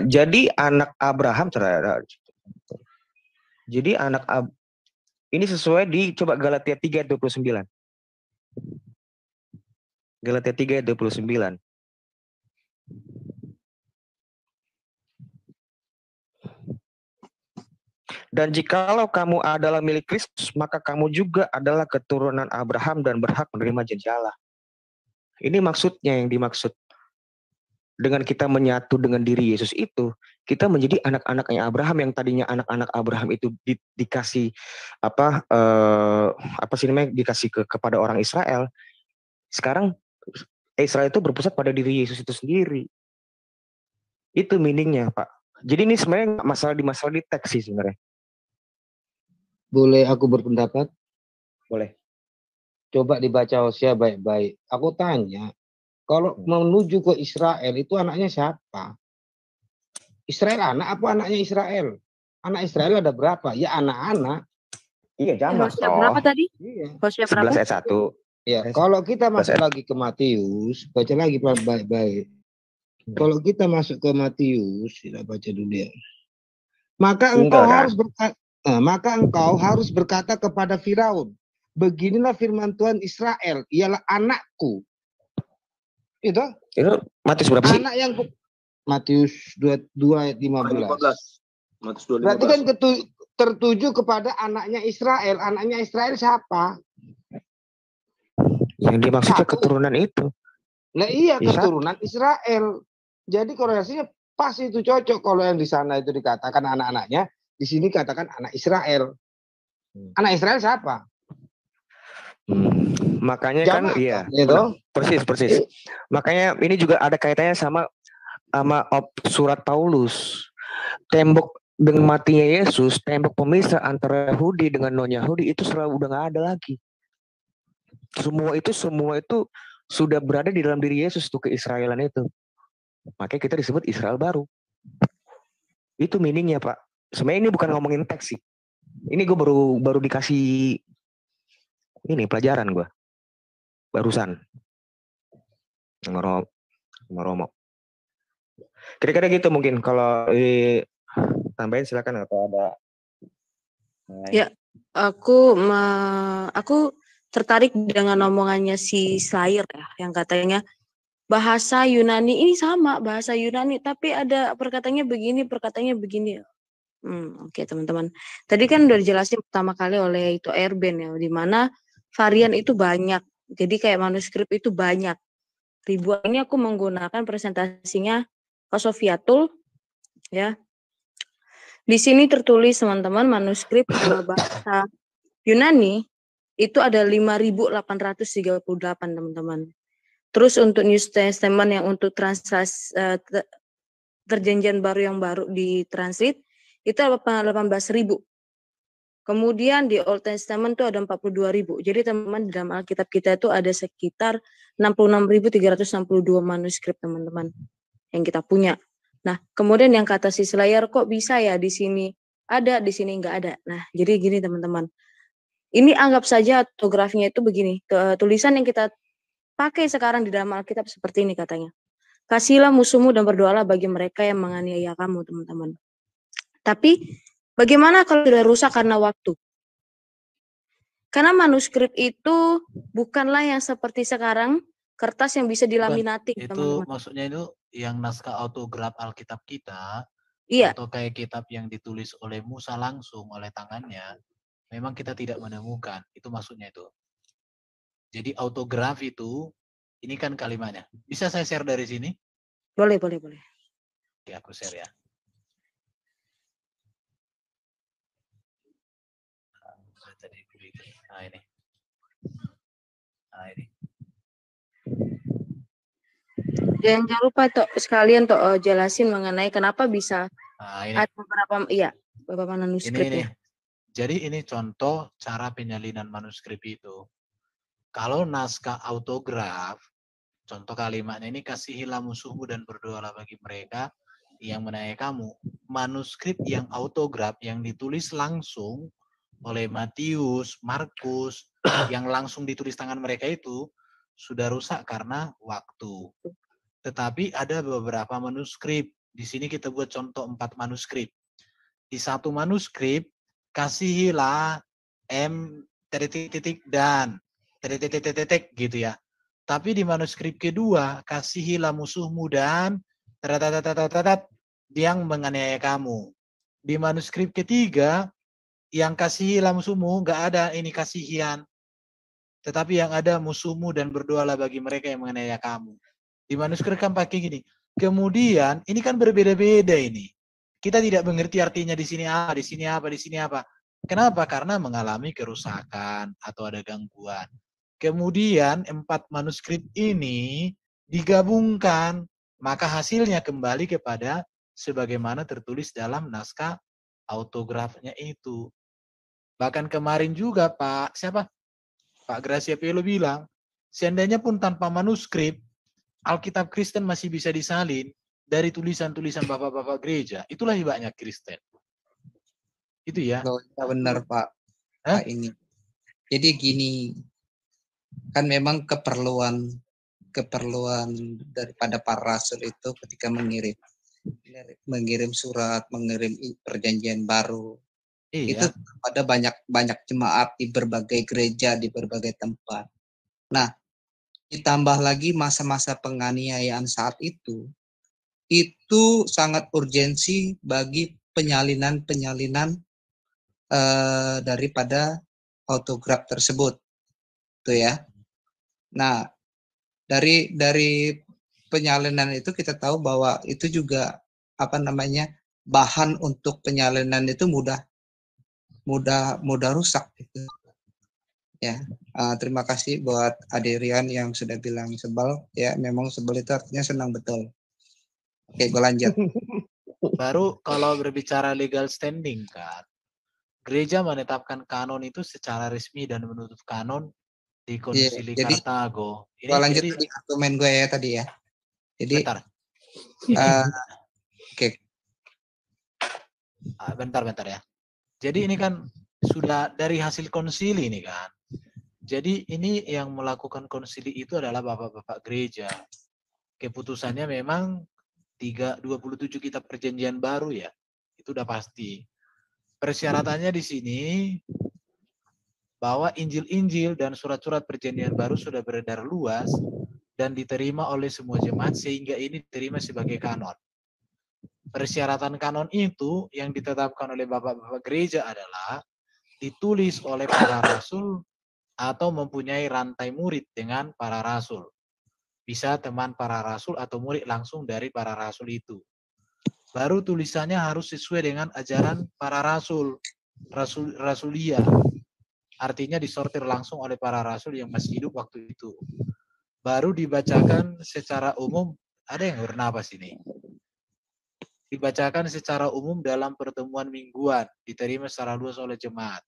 Jadi anak Abraham, jadi ini sesuai di coba Galatia 3 ayat 29. Galatia 3 ayat 29. Dan jikalau kamu adalah milik Kristus, maka kamu juga adalah keturunan Abraham dan berhak menerima janji Allah. Ini maksudnya yang dimaksud. Dengan kita menyatu dengan diri Yesus itu, kita menjadi anak-anaknya Abraham yang tadinya anak-anak Abraham itu dikasih dikasih kepada orang Israel. Sekarang Israel itu berpusat pada diri Yesus itu sendiri. Itu meaningnya, Pak. Jadi ini sebenarnya masalah di teks sih sebenarnya. Boleh aku berpendapat? Boleh. Coba dibaca Hosea baik-baik. Aku tanya, kalau menuju ke Israel itu anaknya siapa? Israel anak apa anaknya Israel? Anak Israel ada berapa? Ya anak-anak. Iya, jamak. Hosea berapa tadi? Iya. Hosea 11 berapa? ayat 1. Ya, kalau kita masuk lagi ke Matius, baca lagi baik-baik. Kalau kita masuk ke Matius, kita baca dulu ya. Maka engkau harus berkata kepada Firaun, beginilah firman Tuhan Israel, ialah anakku. Itu Matius berapa sih? Anak yang Matius 2 ayat 15. Matius 2 Berarti kan tertuju kepada anaknya Israel. Anaknya Israel siapa? Yang dimaksudnya keturunan itu. Nah iya, keturunan Israel. Jadi korelasinya pas itu cocok. Kalau yang di sana itu dikatakan anak-anaknya, di sini katakan anak Israel. Anak Israel siapa? Makanya Jamak, kan iya gitu. persis. Makanya ini juga ada kaitannya sama surat Paulus. Tembok dengan matinya Yesus, tembok pemisah antara Yahudi dengan non Yahudi itu selalu udah nggak ada lagi. Semua itu sudah berada di dalam diri Yesus tuh, keisraelan itu. Makanya kita disebut Israel baru. Itu meaningnya, Pak. Sebenarnya ini bukan ngomongin teks sih. Ini gue baru dikasih ini pelajaran gue barusan ngeromo. Kira-kira gitu mungkin. Kalau tambahin silakan atau ada. Ya, aku tertarik dengan omongannya si Slayer ya, yang katanya bahasa Yunani ini sama bahasa Yunani, tapi ada perkataannya begini. Oke, teman-teman. Tadi kan udah dijelasin pertama kali oleh itu Erben ya, di mana varian itu banyak. Jadi kayak manuskrip itu banyak. Ribuan. Ini aku menggunakan presentasinya Pak Sofiatul ya. Di sini tertulis teman-teman manuskrip bahasa Yunani itu ada 5.838 teman-teman. Terus untuk New Testament yang untuk translasi perjanjian baru yang baru ditranslate itu ada 18.000. Kemudian di Old Testament itu ada 42.000. Jadi teman-teman di dalam Alkitab kita itu ada sekitar 66.362 manuskrip teman-teman yang kita punya. Nah, kemudian yang kata si Slayer, kok bisa ya di sini ada, di sini nggak ada. Nah, jadi gini teman-teman. Ini anggap saja ortografinya itu begini. Tulisan yang kita pakai sekarang di dalam Alkitab seperti ini katanya. Kasihilah musuhmu dan berdoalah bagi mereka yang menganiaya kamu, teman-teman. Tapi bagaimana kalau sudah rusak karena waktu? Karena manuskrip itu bukanlah yang seperti sekarang, kertas yang bisa dilaminati, itu teman-teman. Maksudnya itu yang naskah autograf Alkitab kita, iya, atau kayak kitab yang ditulis oleh Musa langsung oleh tangannya, memang kita tidak menemukan. Itu maksudnya itu. Jadi autograf itu, ini kan kalimatnya. Bisa saya share dari sini? Boleh. Oke, aku share ya. Nah ini. Jangan lupa sekalian jelasin mengenai kenapa bisa ada beberapa beberapa Ini manuskrip nih. ya. Jadi ini contoh cara penyalinan manuskrip itu. Kalau naskah autograf, contoh kalimatnya ini, kasihilah musuhmu dan berdoalah bagi mereka yang menanyai kamu. Manuskrip yang autograf yang ditulis langsung oleh Matius, Markus, yang langsung ditulis tangan mereka itu sudah rusak karena waktu. Tetapi ada beberapa manuskrip. Di sini kita buat contoh 4 manuskrip. Di satu manuskrip, kasihilah titik dan titik gitu ya. Tapi di manuskrip kedua, kasihilah musuhmu dan yang menganiaya kamu. Di manuskrip ketiga, yang kasihilah musuhmu, nggak ada ini kasihian. Tetapi yang ada musuhmu dan berdoalah bagi mereka yang menganiaya kamu. Di manuskrip kan pakai gini. Kemudian ini kan berbeda-beda ini. Kita tidak mengerti artinya di sini apa, di sini apa, di sini apa. Kenapa? Karena mengalami kerusakan atau ada gangguan. Kemudian 4 manuskrip ini digabungkan, maka hasilnya kembali kepada sebagaimana tertulis dalam naskah autografnya itu. Bahkan kemarin juga Pak Gracia Pelo bilang, seandainya pun tanpa manuskrip, Alkitab Kristen masih bisa disalin dari tulisan-tulisan bapak-bapak gereja. Itulah hebatnya Kristen. Itu ya. Loh, ya benar Pak. Pak ini. Jadi gini, kan memang keperluan daripada para rasul itu ketika mengirim surat, mengirim perjanjian baru. Iya. Itu pada banyak jemaat di berbagai gereja, di berbagai tempat. Nah, ditambah lagi masa-masa penganiayaan saat itu sangat urgensi bagi penyalinan daripada autograf tersebut, tuh ya. Nah, dari penyalinan itu kita tahu bahwa itu juga bahan untuk penyalinan itu mudah rusak gitu. Ya, terima kasih buat Adrian yang sudah bilang sebel. Ya, memang sebel itu artinya senang betul. Oke, gue lanjut. Baru kalau berbicara legal standing kan, gereja menetapkan kanon itu secara resmi dan menutup kanon di Konsili Kartago. Ini gue lanjut tadi argumen gue ya tadi ya. Jadi, bentar. Oke. Bentar ya. Jadi ini kan sudah dari hasil konsili ini kan. Jadi ini yang melakukan konsili itu adalah bapak-bapak gereja. Keputusannya memang 27 kitab perjanjian baru ya. Itu udah pasti. Persyaratannya di sini bahwa Injil-Injil dan surat-surat perjanjian baru sudah beredar luas dan diterima oleh semua jemaat sehingga ini diterima sebagai kanon. Persyaratan kanon itu yang ditetapkan oleh bapak-bapak gereja adalah ditulis oleh para rasul atau mempunyai rantai murid dengan para rasul. Bisa teman para rasul atau murid langsung dari para rasul itu. Baru tulisannya harus sesuai dengan ajaran para rasulia. Artinya disortir langsung oleh para rasul yang masih hidup waktu itu. Baru dibacakan secara umum, ada yang bernapas ini. Dibacakan secara umum dalam pertemuan mingguan, diterima secara luas oleh jemaat.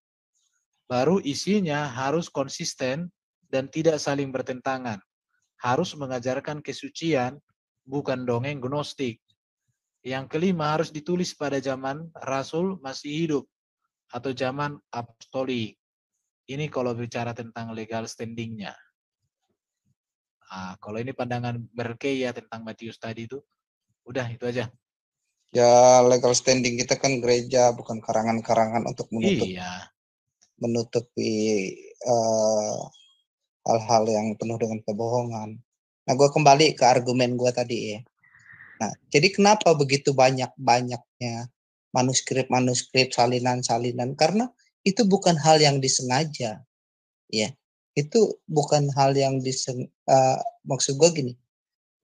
Baru isinya harus konsisten dan tidak saling bertentangan. Harus mengajarkan kesucian, bukan dongeng gnostik. Yang kelima harus ditulis pada zaman Rasul masih hidup atau zaman apostolik. Ini kalau bicara tentang legal standingnya. Kalau ini pandangan Berkey ya tentang Matius tadi itu, udah itu aja. Ya legal standing kita kan gereja, bukan karangan-karangan untuk menutupi hal-hal yang penuh dengan kebohongan. Nah, gue kembali ke argumen gue tadi ya. Nah, jadi kenapa begitu banyaknya manuskrip, salinan? Karena itu bukan hal yang disengaja, ya. Itu bukan hal yang maksud gue gini.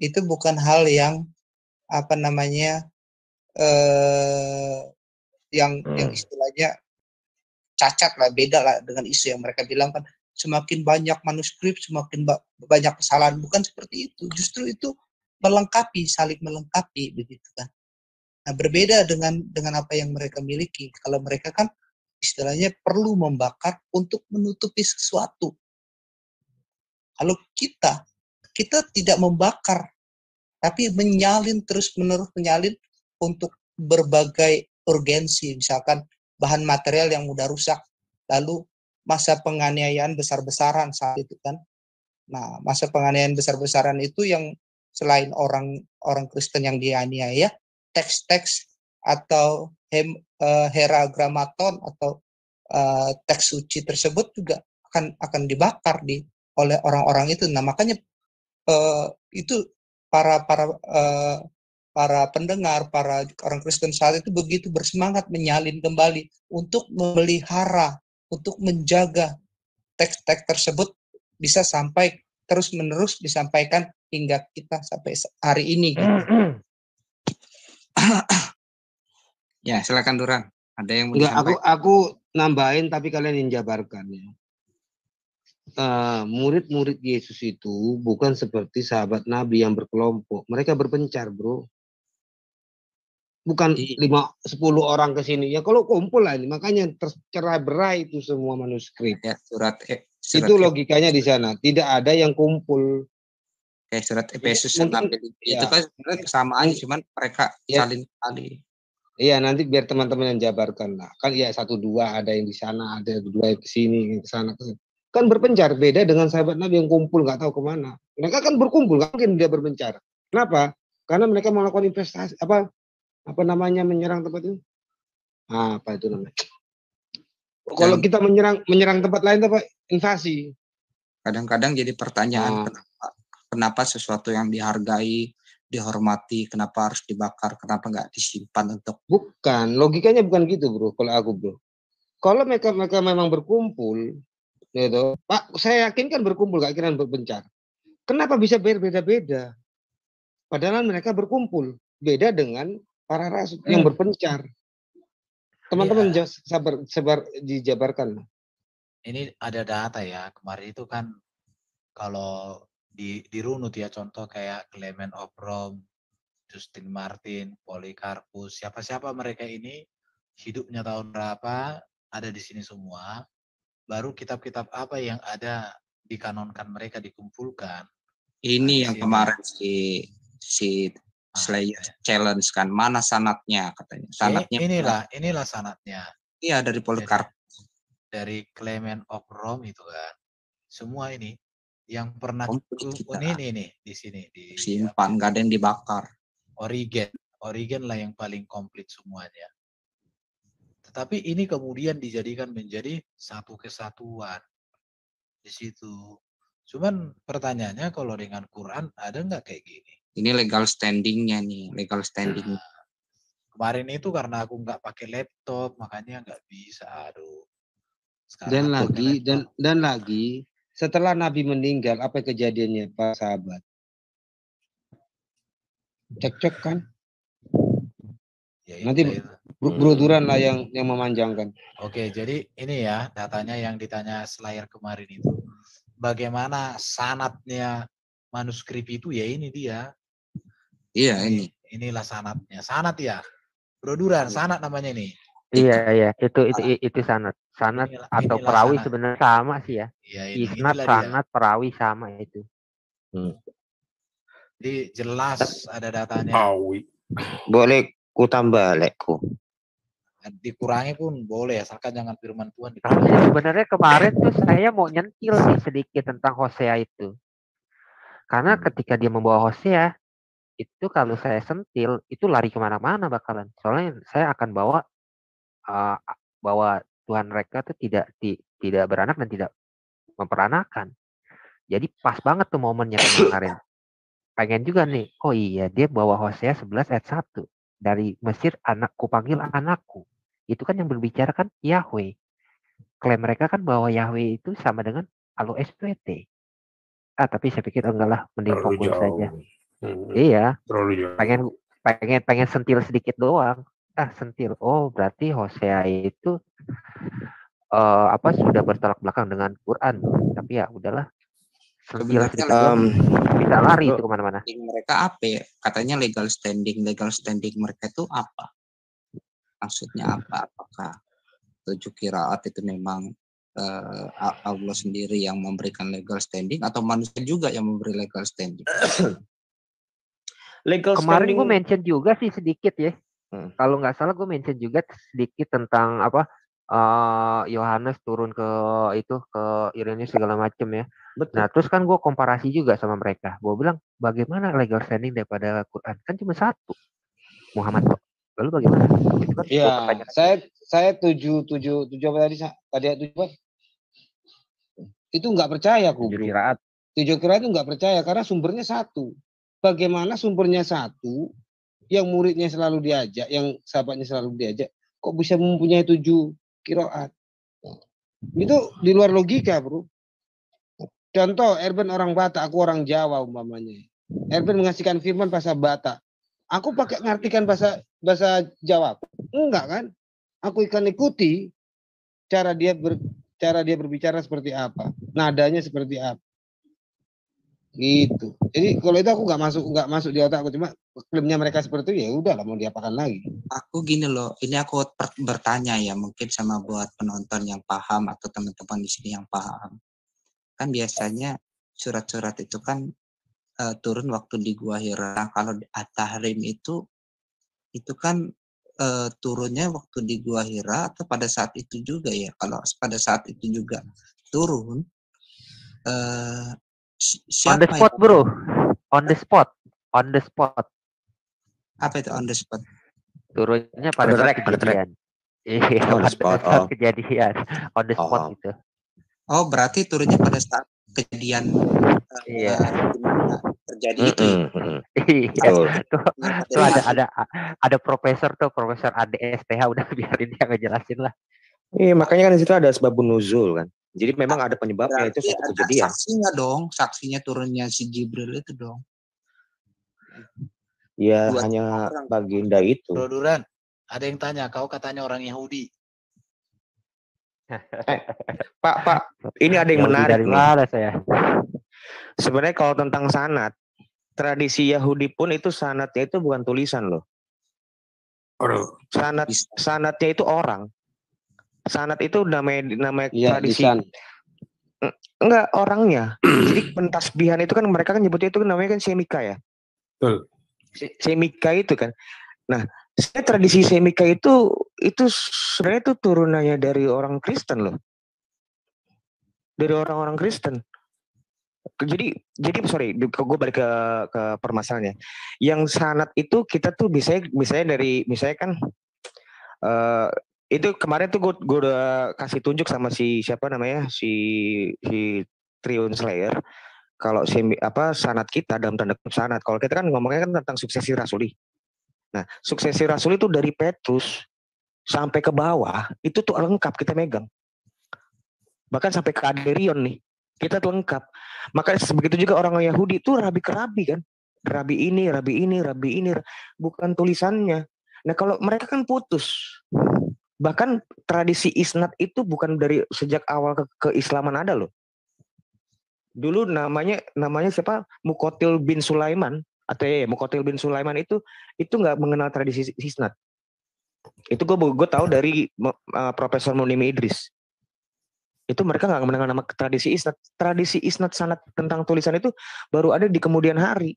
Itu bukan hal yang yang istilahnya cacat lah, beda lah dengan isu yang mereka bilang kan semakin banyak manuskrip semakin banyak kesalahan. Bukan seperti itu, justru itu saling melengkapi begitu kan. Nah, berbeda dengan apa yang mereka miliki. Kalau mereka kan istilahnya perlu membakar untuk menutupi sesuatu. Kalau kita tidak membakar, tapi menyalin terus-menerus menyalin untuk berbagai urgensi, misalkan bahan material yang mudah rusak, lalu masa penganiayaan besar-besaran saat itu kan. Nah, masa penganiayaan besar-besaran itu yang selain orang Kristen yang dianiaya, teks-teks atau hierogrammaton atau teks suci tersebut juga akan dibakar oleh orang-orang itu. Nah, makanya itu para pendengar, para orang Kristen saat itu begitu bersemangat menyalin kembali untuk memelihara, untuk menjaga teks-teks tersebut bisa sampai terus-menerus disampaikan hingga kita sampai hari ini. Gitu. Ya, silakan Duran. Ada yang mau disampaikan? Aku nambahin tapi kalian yang jabarkan ya. Murid-murid Yesus itu bukan seperti sahabat Nabi yang berkelompok. Mereka berpencar, bro. Bukan 5-10 orang ke sini. Ya kalau kumpul lah ini. Makanya tercerai berai itu semua manuskrip. Ya, surat itu logikanya di sana. Tidak ada yang kumpul. Kayak surat Efesus itu kan sebenarnya kesamaan, cuman mereka saling kali. Iya, nanti biar teman-teman yang jabarkan lah. Kan ya 1-2 ada yang di sana, ada 2 yang ke sini, ke sana. Kan berpencar, beda dengan sahabat Nabi yang kumpul nggak tahu kemana. Mereka kan berkumpul, nggak mungkin dia berpencar. Kenapa? Karena mereka melakukan investasi apa namanya menyerang tempat itu? Apa itu namanya? Kalau kita menyerang tempat lain apa? Invasi. Kadang-kadang jadi pertanyaan kenapa sesuatu yang dihargai, dihormati, kenapa harus dibakar, kenapa nggak disimpan untuk? Bukan, logikanya bukan gitu, bro. Kalau aku, bro, kalau mereka memang berkumpul, gitu, Pak, saya yakin kan berkumpul, gak kira berpencar. Kenapa bisa berbeda-beda? Padahal mereka berkumpul, beda dengan para rasul yang berpencar. Teman-teman sabar dijabarkan. Ini ada data ya, kemarin itu kan kalau dirunut ya, contoh kayak Clement of Rome, Justin Martin, Polycarpus, siapa-siapa mereka ini hidupnya tahun berapa, ada di sini semua. Baru kitab-kitab apa yang ada dikanonkan mereka dikumpulkan. Ini yang kemarin si Slayer challenge kan, mana sanatnya katanya. Sanatnya inilah sanatnya. Iya, dari Polycarpus. Dari Clement of Rome itu kan. Semua ini yang pernah ini nih di sini simpan, nggak ada yang dibakar. Origen lah yang paling komplit semuanya. Tetapi ini kemudian dijadikan menjadi satu kesatuan di situ. Cuman pertanyaannya kalau dengan Quran ada nggak kayak gini? Ini legal standingnya nih, legal standing. Kemarin itu karena aku nggak pakai laptop, makanya nggak bisa. Aduh. Sekarang dan lagi setelah Nabi meninggal, apa kejadiannya, Pak sahabat? Cekcok kan? Ya, nanti Duran lah yang memanjangkan. Oke, jadi ini ya datanya yang ditanya Slayer kemarin itu, bagaimana sanatnya manuskrip itu, ya ini dia. Iya, inilah sanatnya. Sanat ya, Bro Duran, sanat namanya ini. Iya, itu sanat atau perawi sebenarnya sama sih ya. Isnad, sanat, perawi sama itu. Jadi jelas ada datanya. Boleh ku tambah lekku. Dikurangi pun boleh, asalkan jangan firman Tuhan. Tapi sebenarnya kemarin tuh saya mau nyentil nih sedikit tentang Hosea itu. Karena ketika dia membawa Hosea, itu kalau saya sentil, itu lari kemana-mana bakalan. Soalnya saya akan bawa Tuhan mereka tuh tidak beranak dan tidak memperanakan. Jadi pas banget tuh momennya kemarin. Pengen juga nih, oh iya dia bawa Hosea 11 ayat 1. Dari Mesir anakku panggil anakku. Itu kan yang berbicara kan Yahweh. Klaim mereka kan bahwa Yahweh itu sama dengan Alo SWT. Tapi saya pikir enggak lah, mending fokus saja. Iya. Pengen sentil sedikit doang. Sentil. Oh, berarti Hosea itu sudah bertolak belakang dengan Quran. Tapi ya udahlah. Sekilas Sebenarnya sedikit doang bisa lari Bro, itu kemana-mana. mereka apa ya? Katanya legal standing mereka itu apa? Maksudnya apa? Apakah 7 qiraat itu memang Allah sendiri yang memberikan legal standing atau manusia juga yang memberi legal standing? legal Kemarin standing gue mention juga sih sedikit ya. Kalau nggak salah gue mention juga sedikit tentang apa Yohanes turun ke itu ke Irenaeus segala macem ya. betul. Nah terus kan gue komparasi juga sama mereka. Gue bilang bagaimana legal standing daripada Quran kan cuma satu Muhammad kok. Lalu bagaimana? Itu kan sebuah Ya, pertanyaan. saya tujuh apa tadi? Tadi tujuh apa? Itu nggak percaya aku, 7 bro. qiraat. 7 qiraat itu nggak percaya karena sumbernya satu. Bagaimana sumbernya satu, yang muridnya selalu diajak, yang sahabatnya selalu diajak, kok bisa mempunyai 7 qiraat? Itu di luar logika, bro. Contoh, Erben orang Batak, aku orang Jawa umpamanya. Erben mengasihkan firman bahasa Batak. Aku pakai ngartikan bahasa Jawa. Enggak kan? Aku akan ikuti cara dia berbicara seperti apa, nadanya seperti apa. Gitu. Jadi kalau itu aku nggak masuk di otak aku, cuma klaimnya mereka seperti itu ya udahlah mau diapakan lagi. Aku gini loh, ini aku bertanya ya mungkin sama buat penonton yang paham atau teman-teman di sini yang paham. Kan biasanya surat-surat itu kan turun waktu di Gua Hira. Kalau At-Tahrim itu kan turunnya waktu di Gua Hira atau pada saat itu juga ya? Kalau pada saat itu juga turun, On the siapa spot, yang bro. On the spot. apa itu on the spot? Turunnya pada saat kejadian. Iya, On the spot. pada saat kejadian. On the spot gitu. Oh, berarti turunnya pada saat kejadian Iya. terjadi itu ya? Iya. Tuh ada profesor ADSTH udah biarin dia ngejelasin lah. Iya, makanya kan di situ ada sebabun nuzul kan. Jadi memang ada penyebabnya, itu satu kejadian. Saksinya dong, saksinya turunnya si Jibril itu dong. Ya hanya baginda itu. Bro Duran, ada yang tanya, kau katanya orang Yahudi. Pak, ini ada yang Yahudi menarik dari nih. mana saya? Sebenarnya kalau tentang sanad, tradisi Yahudi pun itu sanadnya itu bukan tulisan loh. Sanadnya itu orang. Sanad itu namanya ya, tradisi. Enggak, orangnya. Jadi pentasbihan itu kan mereka kan nyebutnya itu namanya kan semika ya. Betul. Semika itu kan. Nah, tradisi semika itu sebenarnya itu turunannya dari orang Kristen loh. Dari orang-orang Kristen. Jadi sorry, gue balik ke permasalahannya. Yang sanad itu kita tuh misalnya kan itu kemarin tuh gue udah kasih tunjuk sama si siapa namanya si Triun Slayer kalau sanad kita dalam tanda kutip sanad. Kalau kita kan ngomongnya kan tentang suksesi rasuli. Nah, suksesi rasuli itu dari Petrus sampai ke bawah itu tuh lengkap kita megang. Bahkan sampai ke Aderion nih. Kita tuh lengkap. Maka begitu juga orang Yahudi itu rabi ke rabi kan. Rabi ini, bukan tulisannya. Nah, kalau mereka kan putus. Bahkan tradisi isnad itu bukan dari sejak awal keislaman ada loh. Dulu namanya siapa? Muqatil bin Sulaiman atau Muqatil bin Sulaiman itu nggak mengenal tradisi isnad. Itu gue tahu dari Profesor Munimi Idris. Itu mereka nggak mengenal nama tradisi isnad. Tradisi isnad sanad tentang tulisan itu baru ada di kemudian hari.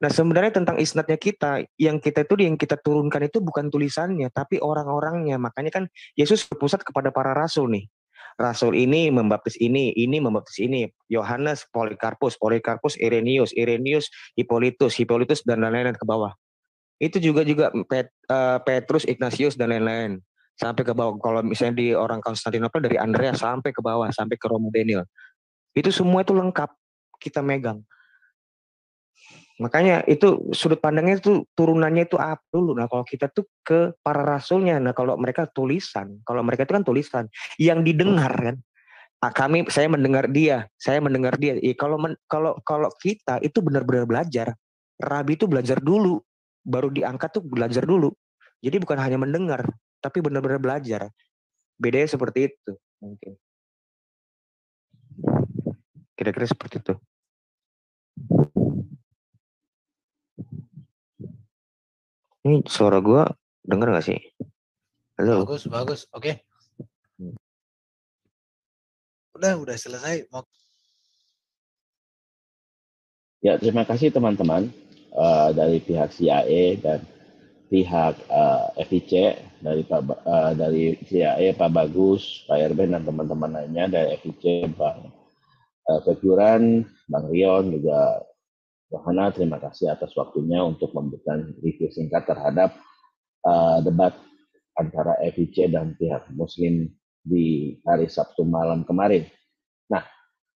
Nah, sebenarnya tentang isnadnya yang kita turunkan itu bukan tulisannya, tapi orang-orangnya. Makanya kan Yesus berpusat kepada para rasul nih. Rasul ini membaptis ini membaptis ini. Yohanes, Polikarpus, Irenaeus, Hippolytus dan lain-lain ke bawah. Itu juga Petrus, Ignatius dan lain-lain. Sampai ke bawah. Kalau misalnya di orang Konstantinopel dari Andreas sampai ke bawah, sampai ke Romo Daniel. Itu semua itu lengkap kita megang. Makanya itu sudut pandangnya itu turunannya itu apa dulu. Nah, kalau kita tuh ke para rasulnya. Nah, kalau mereka tulisan, kalau mereka itu kan tulisan yang didengar kan. Nah, saya mendengar dia. Kalau kita itu benar-benar belajar. Rabi itu belajar dulu, baru diangkat tuh belajar dulu. Jadi bukan hanya mendengar, tapi benar-benar belajar. Bedanya seperti itu mungkin. Kira-kira seperti itu. Ini suara gua denger nggak sih? Halo. Bagus. Oke. Udah selesai. Ya, terima kasih teman-teman dari pihak CIA dan pihak FIC dari CIA Pak Bagus, Pak Erben dan teman-teman lainnya dari FIC, Bang Figuran, Bang Rion juga Yohana, terima kasih atas waktunya untuk memberikan review singkat terhadap debat antara FIC dan pihak Muslim di hari Sabtu malam kemarin. Nah,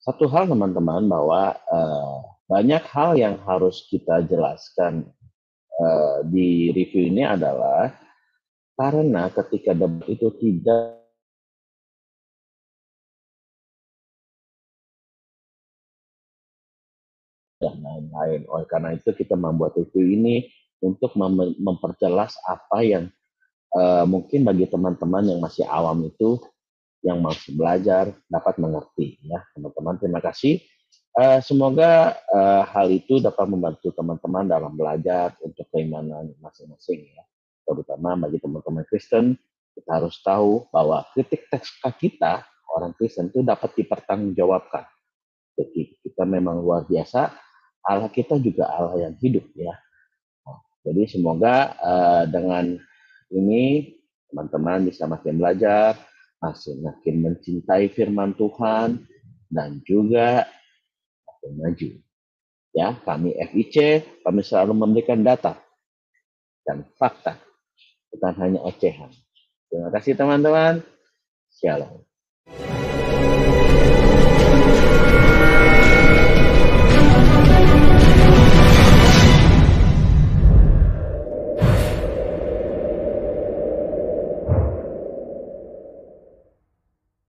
satu hal teman-teman bahwa banyak hal yang harus kita jelaskan di review ini adalah karena ketika debat itu tidak dan lain-lain. Oleh karena itu kita membuat review ini untuk memperjelas apa yang mungkin bagi teman-teman yang masih awam itu, yang masih belajar dapat mengerti ya teman-teman. Terima kasih. Semoga hal itu dapat membantu teman-teman dalam belajar untuk keimanan masing-masing ya. Terutama bagi teman-teman Kristen, kita harus tahu bahwa kritik teks kita orang Kristen itu dapat dipertanggungjawabkan. Jadi kita memang luar biasa. Allah kita juga Allah yang hidup ya. Jadi semoga dengan ini teman-teman bisa makin belajar, makin mencintai firman Tuhan dan juga makin maju. Ya, kami FIC, kami selalu memberikan data dan fakta, bukan hanya ocehan. Terima kasih teman-teman. Shalom.